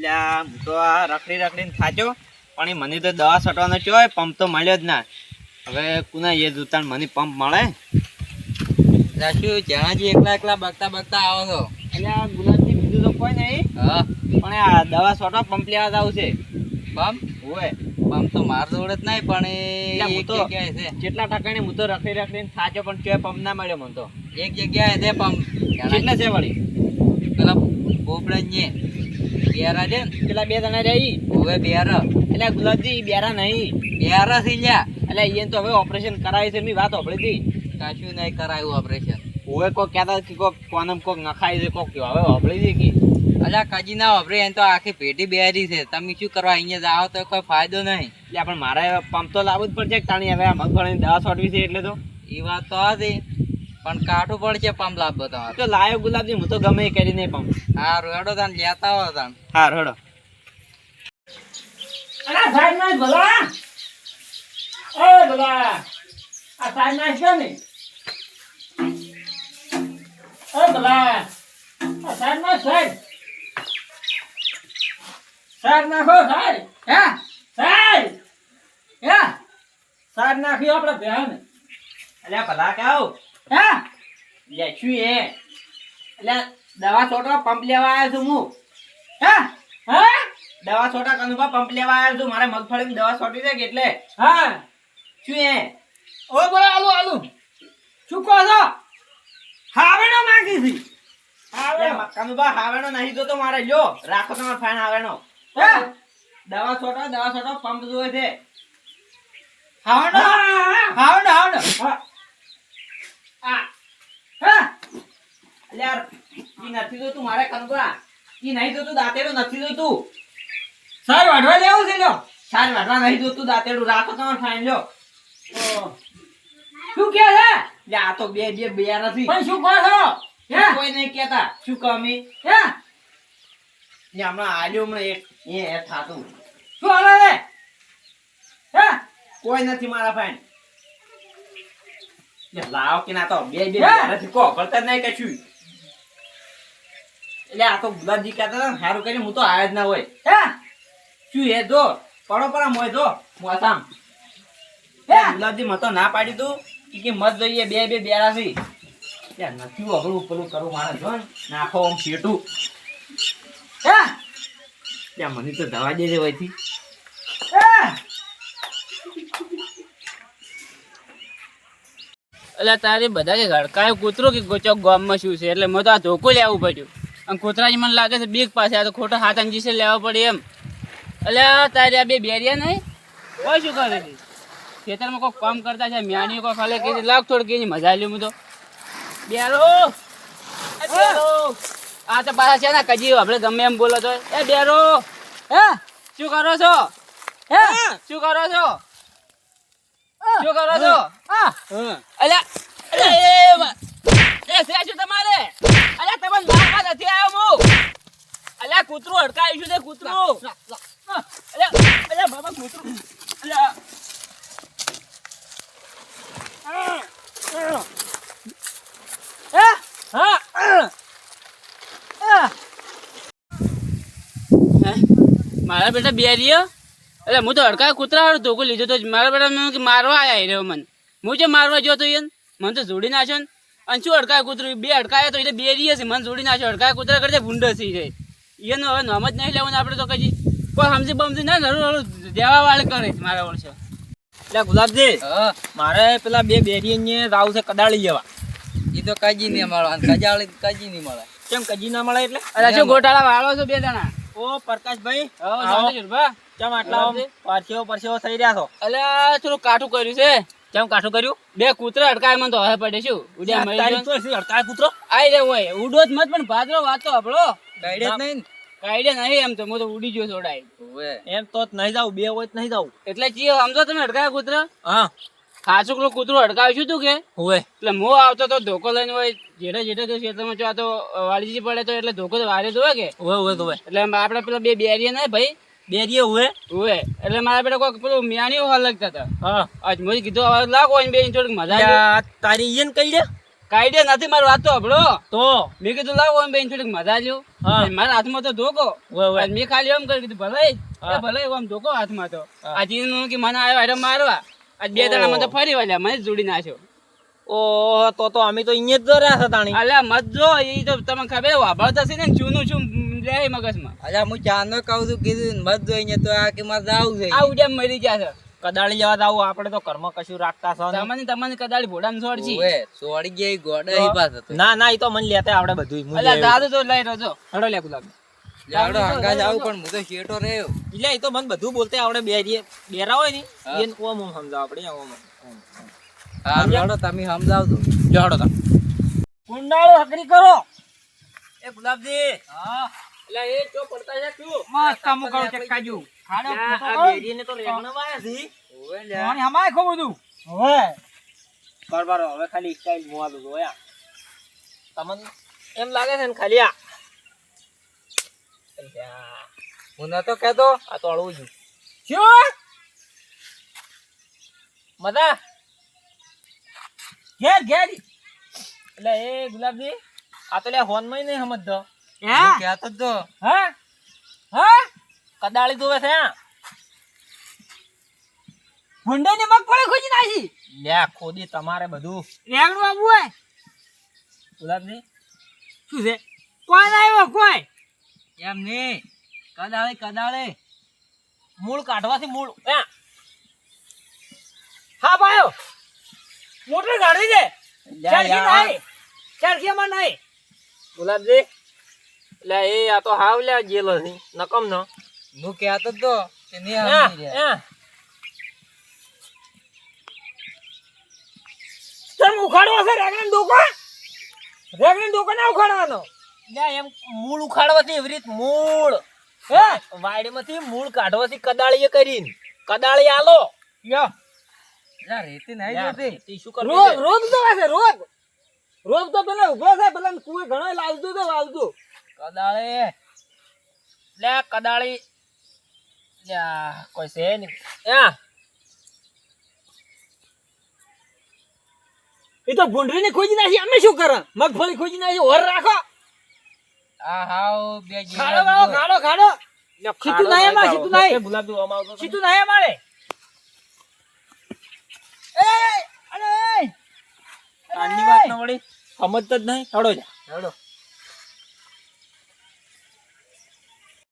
એટલે હું તો આ રખડીને થાચો, પણ એ મને તો દવા છટવાનો ચોય પંપ તો મળ્યો જ ના. હવે કુના એ જોતા મને પંપ મળે? શું જણાજી એકલા બગતા આવો છો? એટલે આ ગુલાબજી બીજું તો કોઈ નહીં. હા, પણ આ દવા છોટવા પંપ લેવા જવું છે. પંપ હોય પંપ તો માર જોડે જ નહીં, પણ એટલે એક હું તો જગ્યાએ છે. કેટલા ટકાને હું તો રખડીને થાચો, પણ ચોય પંપ ના મળ્યો મને તો. એક જગ્યાએ છે પંપ. કેટલા છે વળી? પેલા પોપડા ને બેરા છે ને, પેલા બે જણા રહી. હવે બેરા એટલે ગુલાબજી ઈ બેરા નહીં. બેરા થઈ ગયા. એટલે એને તો હવે ઓપરેશન કરાવી છે. મેં વાત સાંભળી હતી. કશું નહીં કરાયું ઓપરેશન. હવે કોક કહેતા કે કોક કોનમ કોક નખાય છે, કોક હવે સાંભળી હતી કે અલ્યા કજી ના વાપરે, એને તો આખી પેટી બેરી છે. તમે શું કરવા અહીંયા જાઓ તો કોઈ ફાયદો નહીં. એટલે પણ મારે પંપ તો લાવવું જ પડશે. તાણી હવે આ મગફળીની દવા છોટવી છે એટલે તો. એ વાત તો હતી, પણ કાઠું પડશે પંપ લાવવો તમારે. તો લાયો ગુલાબજી, હું તો ગમે એ કરી નહીં પંપ. હા રોડો તાન લેતા હો તાન. હા રડો. અલા સાહેબ ના ભલા, એ ભલા, આ સાહેબ ના છે ને, એ ભલા, આ સાહેબ ના સાહેબ નાખો સાહેબ. હે સાહેબ, હે સાહેબ નાખ્યો આપડે ધ્યાન. એટલે ભલા કહું હે લે શું એ? એટલે દવા છોટવા પંપ લેવા આવ્યો છું હું. હે હે દવા છોટા કનુભા પંપ લેવા આવ્યો છું. મારે મગફળીની દવા છોટવી છે કે એટલે. હા શું એ? ઓ બોલા આલુ શું કહો છો? હાવેણો માંગી હતી. હાવેણો કનુભા હાવેણો નહીં જોતો મારે. લ્યો રાખો તમારે ફાઈન હાવેણો. હે દવા છોટો પંપ જોવે છે. હાવેણો હાવેણો હા આ હે એટલે યાર ઈ નથી જોતું મારે કનુભા. ઈ નહીં જોતું દાંતેડું નથી જોતું. સાર વાઢવા લેવું છે લ્યો. સાર વાટવા નહીં જોતું દાંતેડું. રાખો તમારે ફાઈન. લ્યો શું કે છે? લે આ તો બે નથી. પણ શું કહો છો? હે કોઈ નહીં કેતા. શું કમી? હે ને હમણાં આલ્યો હમણાં એક એ થાતું. શું હાલે રે? હે કોઈ નથી મારા ફાઈન. લે લાવ કે ના તો બે હે? નથી કો કરતા નહીં કશું. એટલે આ તો ગુલાબજી કહેતા હતા ને, સારું કરીને હું તો આયા જ ના હોય. હે શું હે જો પડો મોય જો મોસામ. હે ગુલાબજી મતો ના પાડી તું કે મત જોઈએ બે બેરા થી. ત્યાં નથી અઘરું પેલું કરું મારે જો ને. નાખો આમ શેટું. હે ત્યાં મને તો દવા દેજે હોયથી. હે એટલે તારે બધા કે ગળકાય કૂતરો કે ચોક ગામમાં શું છે, એટલે મેં તો આ ધોકો લેવું પડ્યું. અને કૂતરાજી મને લાગે છે બીક પાસે, આ તો ખોટો હાથ અંગી છે લેવા પડે એમ. એટલે તારે આ બે બેરિયા નહીં કોઈ શું કરે છે? ખેતરમાં કોઈ કામ કરતા છે, મ્યાની કોઈ ખાલે કે લાખ થોડી કે મજા લ્યું. હું તો બેરો આ તો પાછા છે ને કજી આપણે ગમે એમ બોલો તો એ બેરો હે શું કરો છો? હે શું કરો છો? શું કરો છો? અલ્યા એ છે શું તમારે? અલ્યા તમને મારવા નથી આવ્યો હું. અલ્યા કૂતરું અડકાયું છે કૂતરું. અલ્યા બાબા કૂતરું. અલ્યા મારા બેટા બેરીયો એટલે હું તો અડકા કૂતરા વાળું ધોકો લીધો તો મારા બેટા મારવા આવ્યા રહ્યો મને. હું જે મારવા ગયો તો એને મને તો જોડી નાખ્યો ને. અને શું અડકાય કૂતરું બે અડકાયા તો એટલે બેરીએ છે, મને જોડી નાખ્યો. અડકાય કૂતરા કરતા ભૂંડો છે એનો હવે નામ જ નહીં લેવાનું આપણે તો કજી કોઈ સમજી બમજી ના નરું દેવા વાળે કરે મારા વર્ષે. એટલે ગુલાબજી હા મારે પેલા બે બેરિયન રાવ છે કદાળી જેવા. એ તો કજી નહીં મળે, કજાળી કજી નહીં મળે. કેમ કજી ના મળે એટલે? અરે શું ગોટાળા વાળો છો બે જણા? ઓ પ્રકાશભાઈ ચમ આટલા પરસેવો થઈ રહ્યા છો. અલ્યા થોડું કાઠું કર્યું છે. કેમ કાઠું કર્યું? બે કૂતરા અડકાય મને તો હવે પડે શું ઉડ્યા મળી ગયો. અડકાય કૂતરો આઈ રે હોય ઉડો જ મત પણ ભાદરો વાતો આપણો ગાઈડે જ નહીં આઈડિયા નહીં. એમ તો હું તો ઉડી ગયો છોડાય ને. એમ તો નહીં જાવ, બે હોય નહીં જાવ. એટલે ચીયો સમજો તમે અડકાય કૂતરા હા ખાસું પેલું કૂતરું અડકાવ્યું તું કે હોય. એટલે હું આવતો તો ધોકો લઈને હોય જેઠે તો ખેતરમાં જો આ તો વાળીજી પડે તો એટલે ધોકો તો વારે જ હોય કે હોય એટલે આપણે પેલા બે બેરિયા નહીં ભાઈ બેરીએ હોય. એટલે મારા બેટા કોઈ પેલું મિયાણીઓ હાલ લગતા હતા. હા આજ મેં કીધું હવે લાગો બે થોડીક મજા આવી. તારી ઈયન કઈ દે કાયદે નથી મારી વાત તો હબળો તો મેં કીધું લાવો એમ બેન થોડીક મજા લ્યો હા. મારા હાથમાં તો ધોકો ઓય, ઓય. અને મેં ખાલી એમ કરી કીધું ભલે હા. ભલે આમ ધોકો હાથમાં તો હા. આ જીનું કે મને આવ્યો એટલે મારવા આજ 2 દાડા મને તો ફરી વાળ્યા મને જ જોડી નાખ્યો ઓહો તો અમે તો અહીંયા જ તો રહ્યા હતા તાણી અલ્યા મત જો એ તો તમને ખબર વાપરતા છે ને જૂનું શું લે મગજમાં અલ્યા હું ચાંદો કહું છું કીધું મત જોઈને તો આ કે મારે જાવું છે આ ઉડ્યા મરી ગયા છે કદાળી જવા આવું આપણે તો કર્મ કશું રાખતા છો નહીં. તમને કદાળી ભોડામ છોડ છે ઓવે સોડી ગઈ ગોડા હી પાસ હતો ના ના એ તો મને લેતા આવડે બધું અલ્યા દાદુ તો લઈ રહ્યો છો હડો લે ગુલાબ જાવડો હંગા જાવ પણ હું તો શેટો રહ્યો એટલે એ તો મને બધું બોલતે આવડે બેરા હોય ને હા. એને ઓમ ઓમ સમજાવ આપણે ઓમ ઓમ. હા જાવડો તમે સમજાવજો જો હડો તા કુંડાળો હકરી કરો એ ગુલાબજી હા એટલે એ ચો પડતા છે શું મસ્ત કામ કરો ચક્કાજુ ખાડો આ બેરીને તો રેગણ વાયા છે ઓવે પાણી હમાય ખો બધું હવે બરાબર હવે ખાલી સ્ટાઈલ મોવા દો યા તમને એમ લાગે છે ને ખાલી આ અલ્યા, હું નતો કહેતો આ તો અળવું છું શું મજા ઘેર ઘેર એટલે એ ગુલાબજી આ તો લે હોનમાં નહીં સમજતો હે હું કહેતો જ તો હા હા કદાળી દોવે છે આ ભૂંડાની મગફળી ખોજી નાખી લે ખોદી તમારે બધું રેગણું આવું હોય ગુલાબજી શું છે કોઈ ના આવ્યો કોઈ એમ નહીં કદાળે કદાળે મૂળ કાઢવાથી મૂળ હા હા ભાઈઓ મોટર ગાડી છે ચરખી યાર. નહીં ચરખીમાં નહીં ગુલાબજી એટલે એ આ તો હાવ લે જેલો છે નકમ નો હું કહેતો જ તો કે નહીં હા, સમજી રહ્યા. હા. તમે ઉખાડવો છે રેગણ ડોકો રેગણ ડોકો ના ઉખાડવાનો લે એમ મૂળ ઉખાડવાથી એવી રીત મૂળ હે વાડીમાંથી મૂળ કાઢવાથી કદાળીએ કરીને કદાળી આલો યો અલ્યા રેતી નહીં યાર, જોતી તે શું કરવું રોગ છે? રોગ તો છે રોગ રોગ તો પેલા ઉભો છે પેલા કુએ ઘણો લાવતું તો વાવતું કદાળી લે કદાળી લ્યા, કોઈ છે નહીં હા એ તો ભૂંડરી ને ખોજી નાખી અમે શું કરે મગફળી ખોજી નાખી ઓર રાખો આ હાવ બે ખાડો વાળો ખાડો ખાડો સીતું નહીં એમાં સીતું નહીં ગુલાબી ઓમ આવતો તો. સીતું નહીં અમારે એ અરે આની વાત ન વળી સમજતો જ નહીં હડો જા હેડો